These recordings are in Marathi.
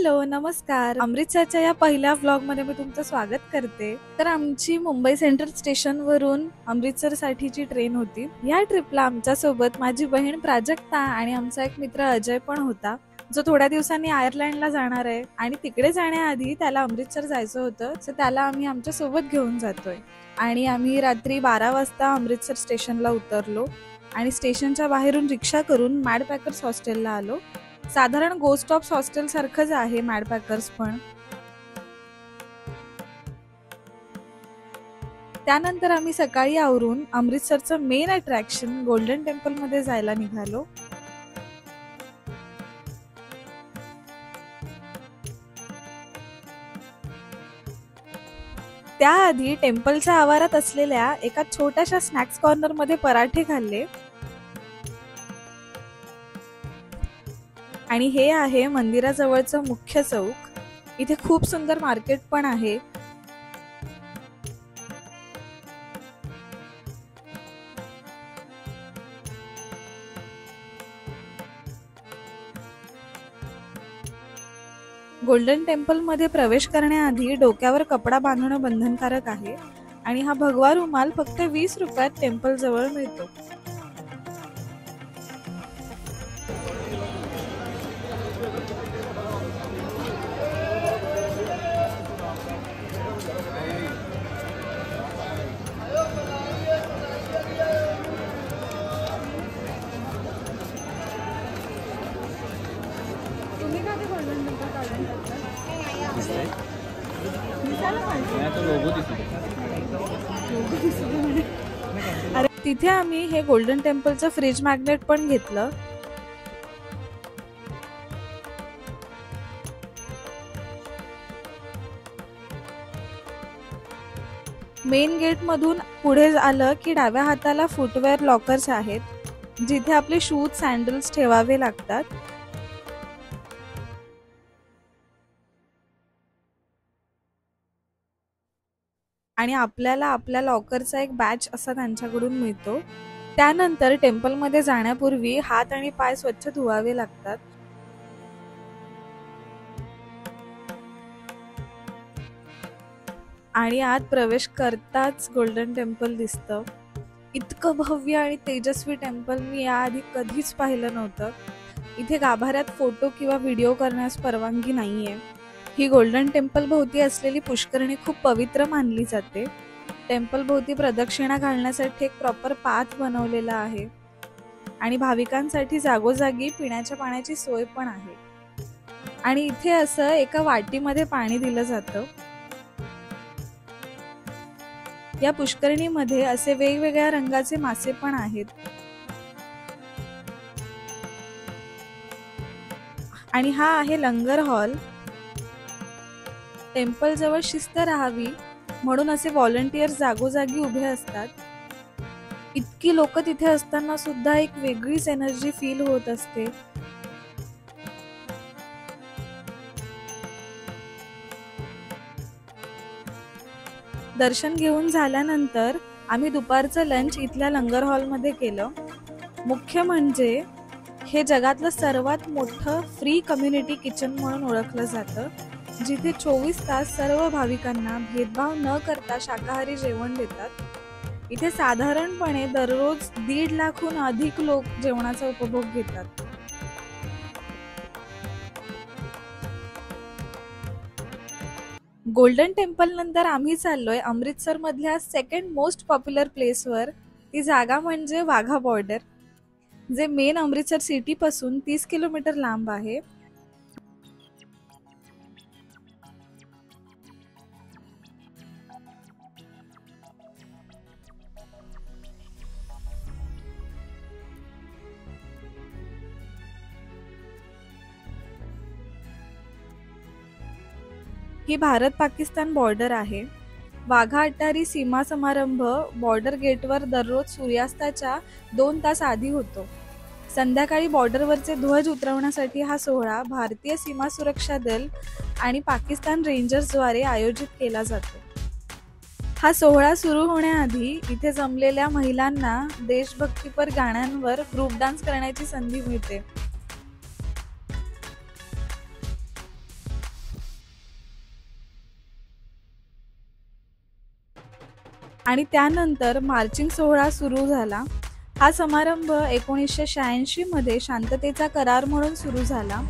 हॅलो, नमस्कार. अमृतसरच्या या पहिल्या व्लॉगमध्ये मी तुमचं स्वागत करते. तर आमची मुंबई सेंट्रल स्टेशनवरून अमृतसरसाठीची ट्रेन होती. या ट्रिपला आमच्यासोबत माझी बहीण प्राजक्ता आणि आमचा एक मित्र अजय पण होता, जो थोड्या दिवसांनी आयर्लंडला जाणार आहे आणि तिकडे जाण्याआधी त्याला अमृतसर जायचं होतं, सो त्याला आम्ही आमच्या सोबत घेऊन जातोय. आणि आम्ही रात्री 12 वाजता अमृतसर स्टेशनला उतरलो आणि स्टेशनच्या बाहेरून रिक्षा करून मॅड पॅकर्स हॉस्टेलला आलो. साधारण गोस्ट ऑफ हॉस्टेल सारखंच आहे मॅड पॅकर्स पण. त्यानंतर आम्ही सकाळी आवरून अमृतसरचं मेन अट्रॅक्शन गोल्डन टेम्पल मध्ये जायला निघालो. त्याआधी टेम्पलच्या आवारात असलेल्या एका छोट्याशा स्नॅक्स कॉर्नर मध्ये पराठे खाल्ले. आणि हे आहे मंदिराजवळचं मुख्य चौक. इथे खूप सुंदर मार्केट पण आहे. गोल्डन टेम्पल मध्ये प्रवेश करण्याआधी डोक्यावर कपडा बांधणं बंधनकारक आहे आणि हा भगवा रुमाल फक्त 20 रुपयात टेम्पल जवळ मिळतो. अरे तिथे आम्ही हे गोल्डन टेम्पलचं फ्रीज मॅग्नेट पण घेतलं. मेन गेट मधून पुढे आलं की डाव्या हाताला फुटवेअर लॉकर्स आहेत, जिथे आपले शूज सँडल्स ठेवावे लागतात. आणि आपल्याला आपल्या लॉकरचा एक बॅच असा त्यांच्याकडून मिळतो. त्यानंतर टेम्पलमध्ये जाण्यापूर्वी हात आणि पाय स्वच्छ धुवावे लागतात. आणि आत प्रवेश करताच गोल्डन टेम्पल दिसतं. इतकं भव्य आणि तेजस्वी टेम्पल मी याआधी कधीच पाहिलं नव्हतं. इथे गाभाऱ्यात फोटो किंवा व्हिडिओ करण्यास परवानगी नाहीये. ही गोल्डन टेम्पल भोवती असलेली पुष्करणी खूप पवित्र मानली जाते. टेम्पल भोवती प्रदक्षिणा घालण्यासाठी एक प्रॉपर पाथ बनवलेला आहे आणि भाविकांसाठी जागोजागी पिण्याच्या पाण्याची सोय पण आहे. आणि इथे असं एका वाटीमध्ये पाणी दिलं जातं. या पुष्करणीमध्ये असे वेगवेगळ्या रंगाचे मासे पण आहेत. आणि हा आहे लंगर हॉल. टेम्पल जवळ शिस्त राहावी म्हणून असे व्हॉलंटियर्स जागोजागी उभे असतात. इतकी लोक तिथे असताना सुद्धा एक वेगळीच एनर्जी फील होत असते. दर्शन घेऊन झाल्यानंतर आम्ही दुपारचं लंच इथल्या लंगर हॉलमध्ये केलं. मुख्य म्हणजे हे जगातलं सर्वात मोठं फ्री कम्युनिटी किचन म्हणून ओळखलं जातं, जिथे 24 तास सर्व भाविकांना भेदभाव न करता शाकाहारी जेवण देतात. इथे साधारणपणे दररोज 1.5 लाखाहून अधिक लोक जेवणाचा उपभोग घेतात. गोल्डन टेम्पल नंतर आम्ही चाललोय अमृतसर मधल्या सेकंड मोस्ट पॉप्युलर प्लेसवर. ती जागा म्हणजे वाघा बॉर्डर, जे मेन अमृतसर सिटी पासून 30 किलोमीटर लांब आहे. ही भारत पाकिस्तान बॉर्डर आहे. वाघा अटारी सीमा समारंभ बॉर्डर गेटवर दररोज सूर्यास्ताच्या 2 तास आधी होतो. संध्याकाळी बॉर्डरवरचे ध्वज उतरवण्यासाठी हा सोहळा भारतीय सीमा सुरक्षा दल आणि पाकिस्तान रेंजर्सद्वारे आयोजित केला जातो. हा सोहळा सुरू होण्याआधी इथे जमलेल्या महिलांना देशभक्तीपर गाण्यांवर ग्रुप डान्स करण्याची संधी मिळते. आणि त्यानंतर मार्चिंग सोहळा सुरू झाला। हा समारंभ 1986 मध्ये शांततेचा करार म्हणून सुरू झाला।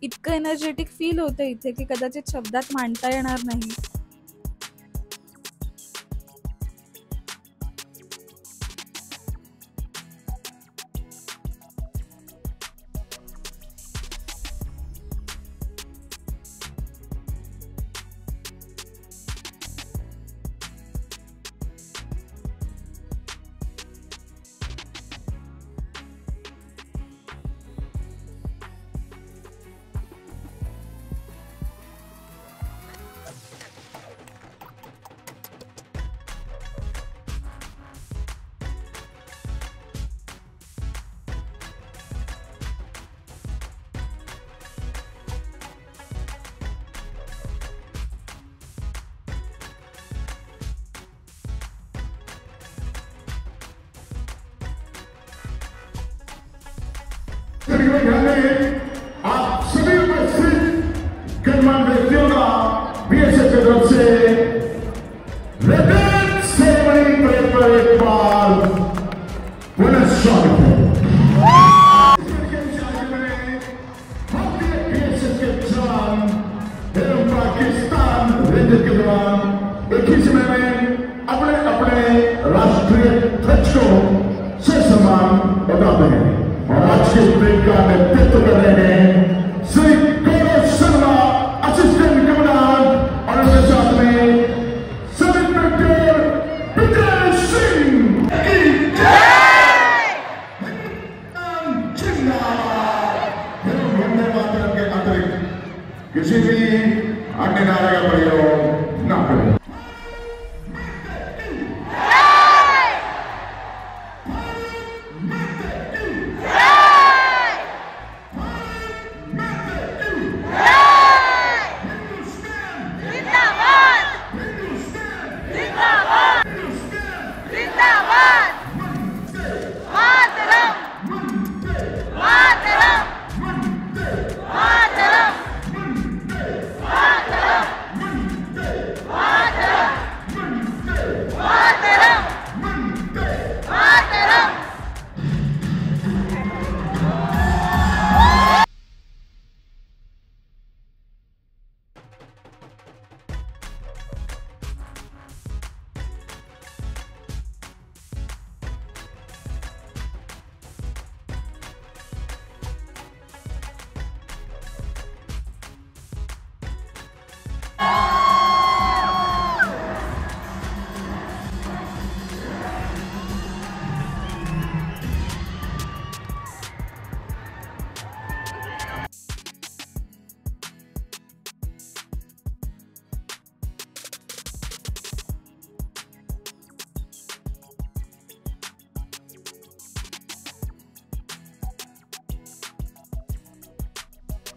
इतकं एनर्जेटिक फील होतं इथे की कदाचित शब्दात मांडता येणार नाही। आप सभी उपस्थित गणमान्य व्यक्तियों का बीएसएफ की तरफ से रिबन सेरेमनी परेड पर एक बार पुनः स्वागत है। बीएसएफ के जवान एवं पाकिस्तान रेंजर के जवान एक ही समय में अपने अपने राष्ट्रीय ध्वज को ससम्मान बताते हैं और आज के परेड का नेतृत्व कर रहे हैं श्री गौरव शर्मा, असिस्टेंट कमांडेंट, और उनके साथ में सब इंस्पेक्टर विजय सिंह की जय। वंदे मातरम के अतिरिक्त किसी भी अन्य नारे का प्रयोग न करें।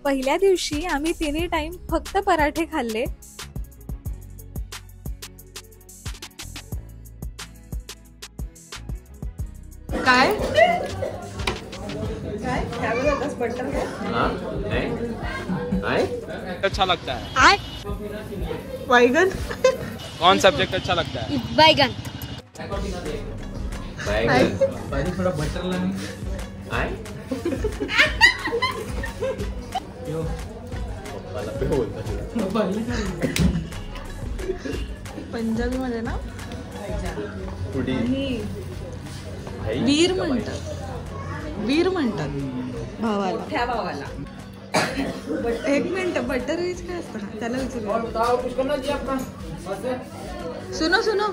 पहिल्या दिवशी आम्ही तिन्ही टाइम फक्त पराठे खाल्ले। काय क्या बोला? 10 बटर है। हाँ नहीं अच्छा लगता है बैगन। कौन सब्जेक्ट अच्छा लगता है? बैगन। बैगन थोड़ा बटर लानी आए पंजाबी मध्ये ना वीर म्हणतात भावाला। त्या भावाला एक मिनिट, बटर वेज काय असतं ना त्याला विचारूया। सुनो सुनो,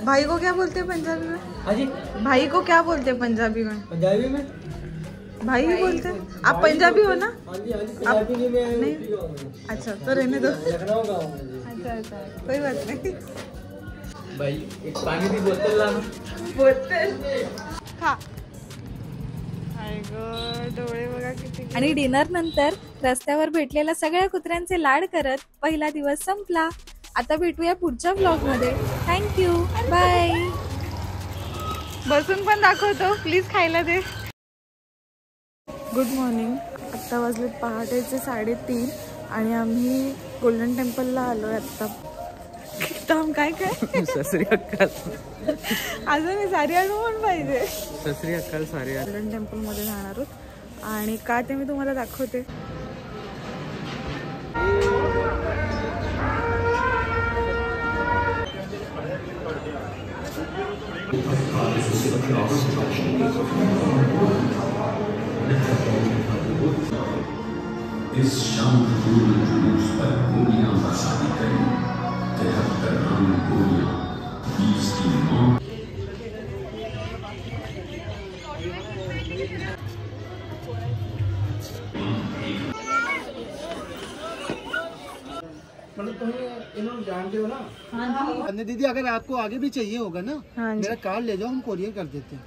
भाई को क्या बोलते हैं पंजाबी में? हाँ जी, भाई को क्या बोलते हैं पंजाबी में? पंजाबी में भाई ही बोलते हैं। आप पंजाबी हो ना? हाँ जी, पंजाबी में नहीं? अच्छा तो रहने दो। लखनऊ का हूँ। अच्छा अच्छा, कोई बात नहीं। भाई एक पानी की बोतल लाना। बोतल खा। माय गॉड, डोळे बघा किती. आणि डिनर नंतर रस्त्यावर भेटलेल्या सगळ्या कुत्र्यांचे लाड करत पहिला दिवस संपला. आता भेटूया पुढच्या व्लॉग मध्ये. Thank you, bye. बसून पण दाखवतो, प्लीज खायला दे. Good morning. आत्ता वाजले पहाटेचे 3:30 आणि आम्ही गोल्डन टेम्पलला आलोय आत्ता. एकदम काय काय ससरी अक्कल, अजून सारी आठवण पाहिजे. ससरी अक्कल सारी. गोल्डन टेम्पल मध्ये जाणार आहोत आणि का ते मी तुम्हाला दाखवते. इस शाम जुलूस पर गोलियां बरसाती करें, तिहत्तर राम गोलियां 20 की मौत. मतलब तुम्हें इन्होंने जानते हो ना? हाँ जी। दीदी अगर आपको आगे भी चाहिए होगा ना, हाँ जी। मेरा कार्ड ले जाओ, हम कोरियर कर देते हैं।